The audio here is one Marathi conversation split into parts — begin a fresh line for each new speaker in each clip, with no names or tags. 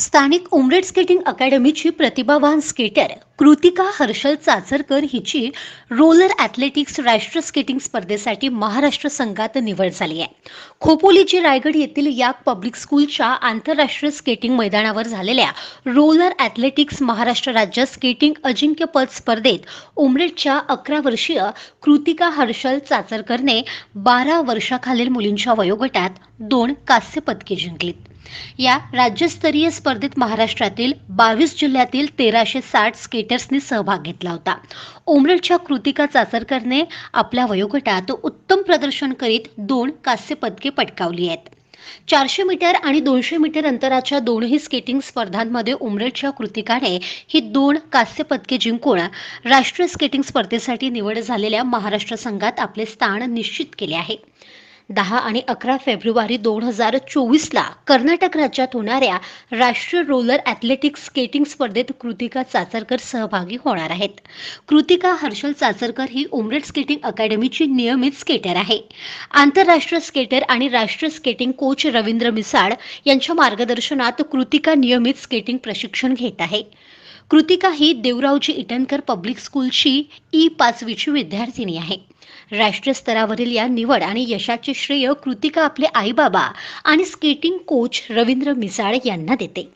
स्थानिक उमरेड स्केटिंग अकॅडमीची प्रतिभावान स्केटर कृतिका हर्षल चाचरकर हिची रोलर ॲथलेटिक्स राष्ट्रीय स्केटिंग स्पर्धेसाठी महाराष्ट्र संघात निवड झाली आहे। खोपोलीची रायगड येथील याक पब्लिक स्कूलच्या आंतरराष्ट्रीय स्केटिंग मैदानावर झालेल्या रोलर ॲथलेटिक्स महाराष्ट्र राज्य स्केटिंग अजिंक्यपद स्पर्धेत उमरेडच्या 11 वर्षीय कृतिका हर्षल चाचरकरने 12 वर्षाखालील मुलींच्या वयोगटात 2 कांस्य पदके जिंकलीत। या राज्यस्तरीय स्पर्धेत महाराष्ट्रातील 22 जिल्ह्यातील 1360 स्केटर्सनी सहभाग घेतला होता। उमरेडच्या कृतिका चाचरकरने आपल्या वयोगटात उत्तम प्रदर्शन करीत 2 कांस्य पदके पटकावली आहेत। 400 मीटर आणि 200 मीटर अंतराच्या दोनही स्केटिंग स्पर्धांमध्ये उमरेडच्या कृतिकाने ही 2 कांस्य पदके जिंकून राष्ट्रीय स्केटिंग स्पर्धेसाठी निवड झालेल्या महाराष्ट्र संघात आपले स्थान निश्चित केले आहे। 10 आणि 11 फेब्रुवारी 2024ला कर्नाटक राज्यात होणाऱ्या राष्ट्रीय रोलर ॲथलेटिक्स स्केटिंग स्पर्धेत कृतिका चाचरकर सहभागी होणार आहेत। कृतिका हर्षल चाचरकर ही उमरेड स्केटिंग अकॅडमीची नियमित स्केटर आहे। आंतरराष्ट्रीय स्केटर आणि राष्ट्रीय स्केटिंग कोच रवींद्र मिसाळ यांच्या मार्गदर्शनात कृतिका नियमित स्केटिंग प्रशिक्षण घेत आहे। कृतिका ही देवरावजी इटनकर पब्लिक स्कूलची E5वीची विद्यार्थिनी आहे। राष्ट्रीय स्तरावरील या निवड आणि यशाचे श्रेय कृतिका आपले आई-बाबा आणि स्केटिंग कोच रवींद्र मिसाळ यांना देते।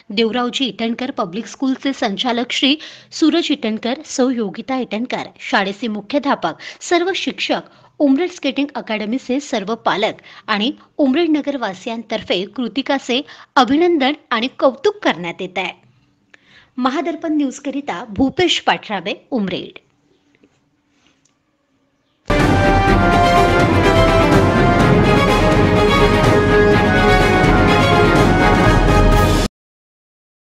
देवरावजी इटनकर पब्लिक स्कूलचे संचालक श्री सूरज इटनकर, सौ योगिता इटनकर, शाळेचे मुख्याध्यापक, सर्व शिक्षक, उमरेड स्केटिंग अकॅडमीचे सर्व पालक आणि उमरेड नगर वासियांतर्फे कृतिकाचे अभिनंदन आणि कौतुक करण्यात येत आहे। महादर्पण न्यूजकरिता भूपेश पाठराबे, उमरेड।